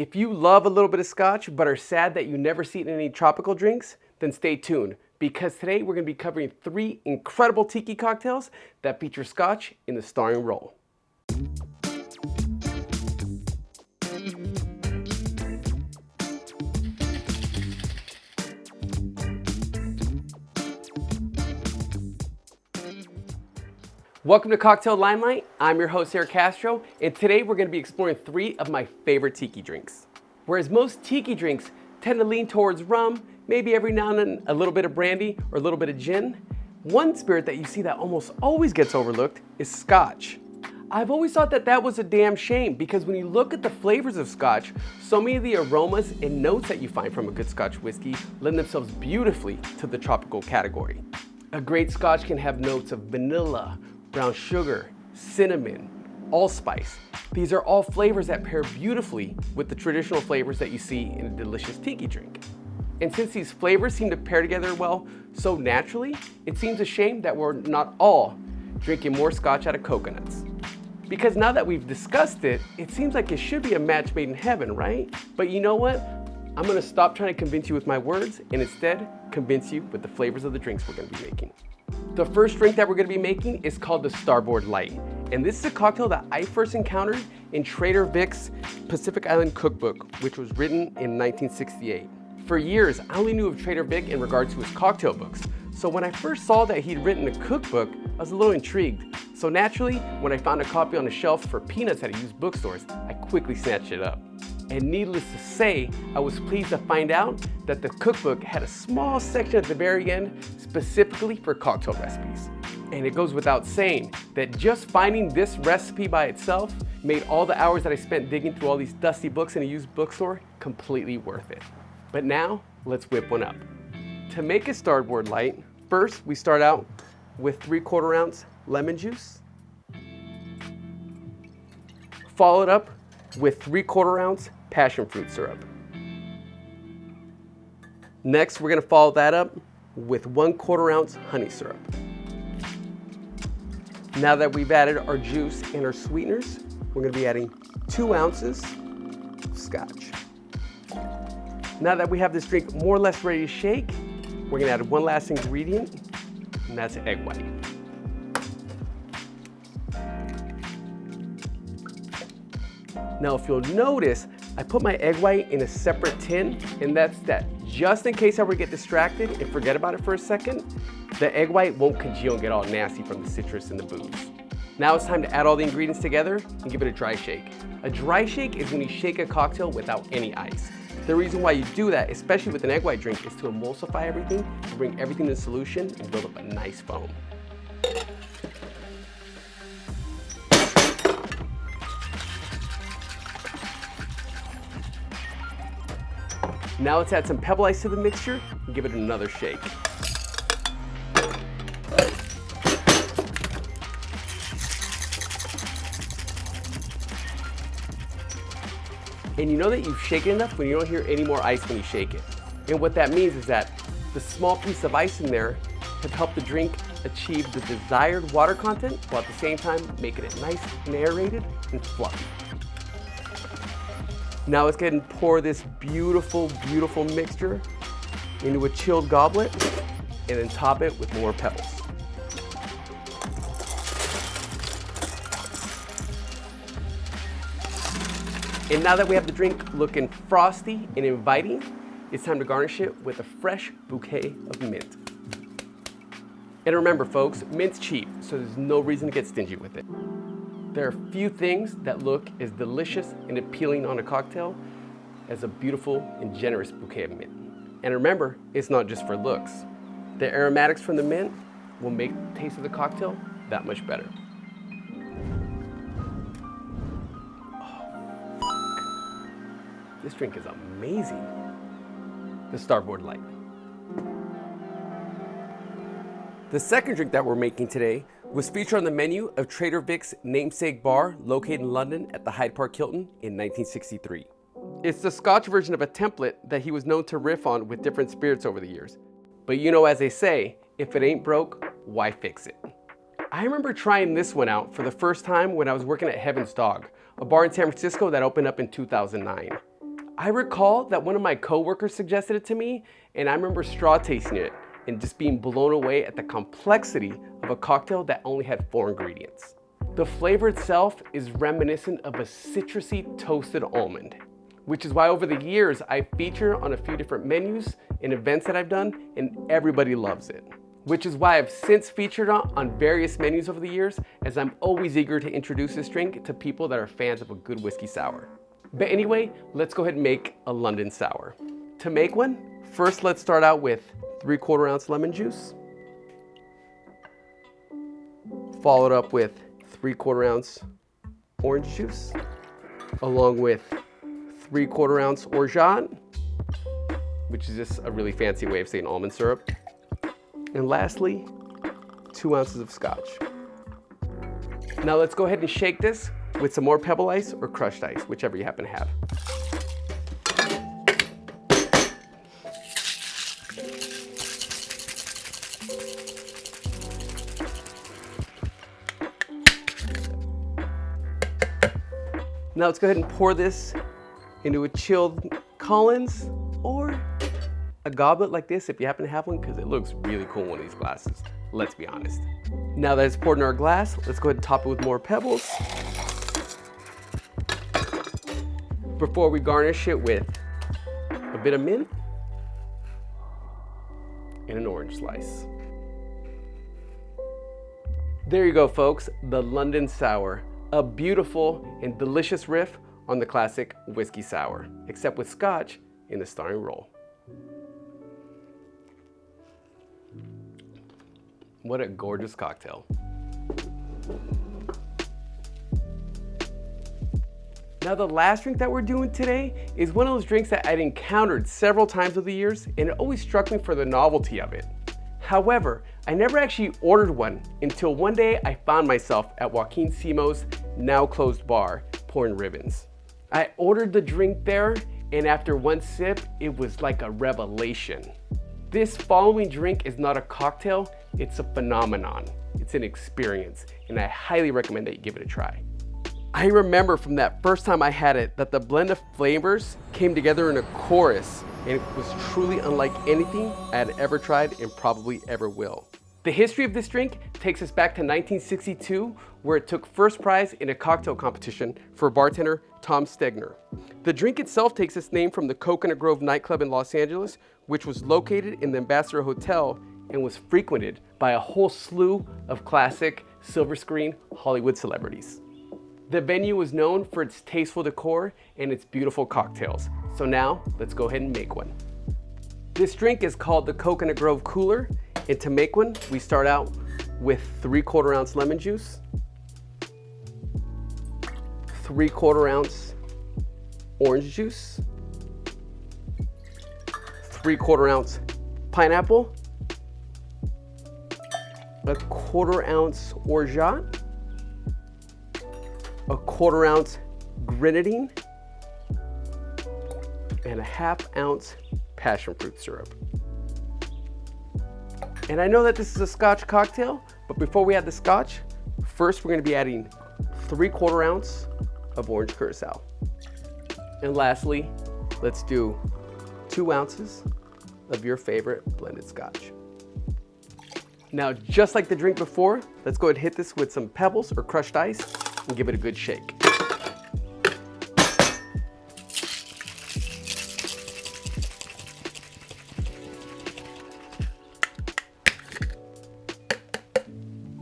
If you love a little bit of Scotch but are sad that you never see it in any tropical drinks, then stay tuned because today we're going to be covering 3 incredible tiki cocktails that feature Scotch in the starring role. Welcome to Cocktail Limelight. I'm your host, Eric Castro, and today we're going to be exploring 3 of my favorite tiki drinks. Whereas most tiki drinks tend to lean towards rum, maybe every now and then a little bit of brandy or a little bit of gin, one spirit that you see that almost always gets overlooked is Scotch. I've always thought that that was a damn shame because when you look at the flavors of Scotch, so many of the aromas and notes that you find from a good Scotch whiskey lend themselves beautifully to the tropical category. A great Scotch can have notes of vanilla, brown sugar, cinnamon, allspice. These are all flavors that pair beautifully with the traditional flavors that you see in a delicious tiki drink. And since these flavors seem to pair together well so naturally, it seems a shame that we're not all drinking more Scotch out of coconuts. Because now that we've discussed it, it seems like it should be a match made in heaven, right? But you know what? I'm gonna stop trying to convince you with my words and instead convince you with the flavors of the drinks we're gonna be making. The first drink that we're going to be making is called the STARBOARD Light. And this is a cocktail that I first encountered in Trader Vic's Pacific Island Cookbook, which was written in 1968. For years, I only knew of Trader Vic in regards to his cocktail books. So when I first saw that he'd written a cookbook, I was a little intrigued. So naturally, when I found a copy on the shelf for peanuts at a used bookstores, I quickly snatched it up. And needless to say, I was pleased to find out that the cookbook had a small section at the very end specifically for cocktail recipes. And it goes without saying that just finding this recipe by itself made all the hours that I spent digging through all these dusty books in a used bookstore completely worth it. But now, let's whip one up. To make a STARBOARD Light, first we start out with 3/4 ounce lemon juice, followed up with 3/4 ounce passion fruit syrup. Next, we're going to follow that up with 1/4 ounce honey syrup. Now that we've added our juice and our sweeteners, we're going to be adding 2 ounces of Scotch. Now that we have this drink more or less ready to shake, we're going to add one last ingredient, and that's egg white. Now, if you'll notice, I put my egg white in a separate tin, and that's that. Just in case I ever get distracted and forget about it for a second, the egg white won't congeal and get all nasty from the citrus and the booze. Now it's time to add all the ingredients together and give it a dry shake. A dry shake is when you shake a cocktail without any ice. The reason why you do that, especially with an egg white drink, is to emulsify everything, to bring everything to solution and build up a nice foam. Now let's add some pebble ice to the mixture and give it another shake. And you know that you've shaken enough when you don't hear any more ice when you shake it. And what that means is that the small piece of ice in there have helped the drink achieve the desired water content while at the same time making it nice and aerated and fluffy. Now let's go ahead and pour this beautiful, beautiful mixture into a chilled goblet and then top it with more pebbles. And now that we have the drink looking frosty and inviting, it's time to garnish it with a fresh bouquet of mint. And remember folks, mint's cheap, so there's no reason to get stingy with it. There are few things that look as delicious and appealing on a cocktail as a beautiful and generous bouquet of mint. And remember, it's not just for looks. The aromatics from the mint will make the taste of the cocktail that much better. Oh, this drink is amazing. The STARBOARD Light. The second drink that we're making today was featured on the menu of Trader Vic's namesake bar located in London at the Hyde Park Hilton in 1963. It's the Scotch version of a template that he was known to riff on with different spirits over the years. But you know, as they say, if it ain't broke, why fix it? I remember trying this one out for the first time when I was working at Heaven's Dog, a bar in San Francisco that opened up in 2009. I recall that one of my coworkers suggested it to me, and I remember straw tasting it and just being blown away at the complexity of a cocktail that only had 4 ingredients. The flavor itself is reminiscent of a citrusy toasted almond, which is why over the years I feature on a few different menus and events that I've done, and everybody loves it. Which is why I've since featured on various menus over the years, as I'm always eager to introduce this drink to people that are fans of a good whiskey sour. But anyway, let's go ahead and make a London sour. To make one, first let's start out with 3/4 ounce lemon juice, followed up with 3/4 ounce orange juice, along with 3/4 ounce Orgeat, which is just a really fancy way of saying almond syrup. And lastly, 2 ounces of Scotch. Now let's go ahead and shake this with some more pebble ice or crushed ice, whichever you happen to have. Now let's go ahead and pour this into a chilled Collins or a goblet like this if you happen to have one, because it looks really cool in one of these glasses, let's be honest. Now that it's poured in our glass, let's go ahead and top it with more pebbles before we garnish it with a bit of mint and an orange slice. There you go, folks, the London Sour, a beautiful and delicious riff on the classic whiskey sour, except with Scotch in the starring role. What a gorgeous cocktail. Now the last drink that we're doing today is one of those drinks that I'd encountered several times over the years, and it always struck me for the novelty of it. However, I never actually ordered one until one day I found myself at Joaquin Simo's now closed bar pouring ribbons. I ordered the drink there, and after one sip, it was like a revelation. This following drink is not a cocktail, it's a phenomenon. It's an experience, and I highly recommend that you give it a try. I remember from that first time I had it that the blend of flavors came together in a chorus, and it was truly unlike anything I had ever tried and probably ever will. The history of this drink takes us back to 1962, where it took first prize in a cocktail competition for bartender Tom Stegner. The drink itself takes its name from the Coconut Grove nightclub in Los Angeles, which was located in the Ambassador Hotel and was frequented by a whole slew of classic silver screen Hollywood celebrities. The venue was known for its tasteful decor and its beautiful cocktails. So now, let's go ahead and make one. This drink is called the Coconut Grove Cooler, and to make one, we start out with 3/4 ounce lemon juice, 3/4 ounce orange juice, 3/4 ounce pineapple, 1/4 ounce Orgeat, 1/4 ounce Grenadine, and 1/2 ounce passion fruit syrup. And I know that this is a Scotch cocktail, but before we add the Scotch, first we're gonna be adding 3/4 ounce of orange Curacao. And lastly, let's do 2 ounces of your favorite blended Scotch. Now, just like the drink before, let's go ahead and hit this with some pebbles or crushed ice and give it a good shake.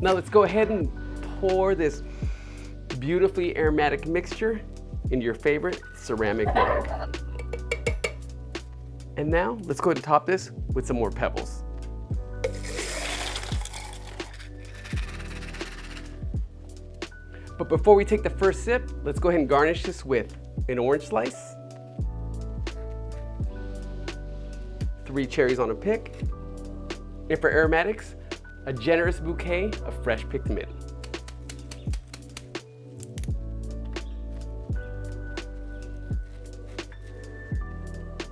Now let's go ahead and pour this beautifully aromatic mixture into your favorite ceramic mug. And now let's go ahead and top this with some more pebbles. But before we take the first sip, let's go ahead and garnish this with an orange slice, 3 cherries on a pick, and for aromatics, a generous bouquet of fresh picked mint.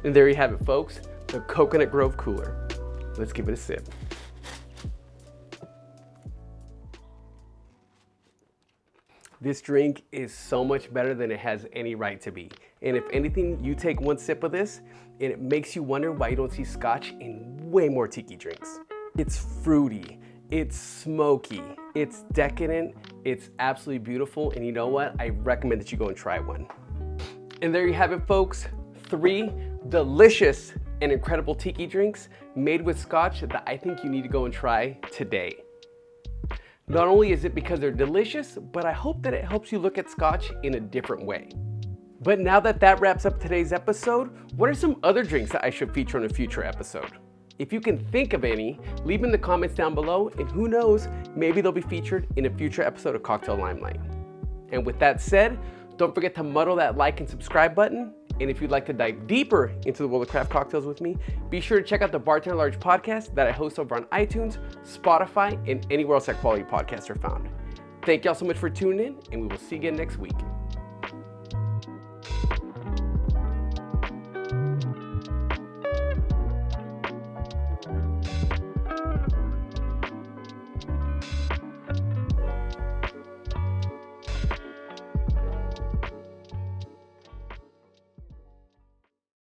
And there you have it, folks, the Coconut Grove Cooler. Let's give it a sip. This drink is so much better than it has any right to be. And if anything, you take one sip of this and it makes you wonder why you don't see Scotch in way more tiki drinks. It's fruity, it's smoky, it's decadent, it's absolutely beautiful, and you know what? I recommend that you go and try one. And there you have it, folks. 3 delicious and incredible tiki drinks made with Scotch that I think you need to go and try today. Not only is it because they're delicious, but I hope that it helps you look at Scotch in a different way. But now that wraps up today's episode, what are some other drinks that I should feature on a future episode? If you can think of any, leave them in the comments down below, and who knows, maybe they'll be featured in a future episode of Cocktail Limelight. And with that said, don't forget to muddle that like and subscribe button. And if you'd like to dive deeper into the world of craft cocktails with me, be sure to check out the Bartender Large podcast that I host over on iTunes, Spotify, and anywhere else that quality podcasts are found. Thank y'all so much for tuning in, and we will see you again next week.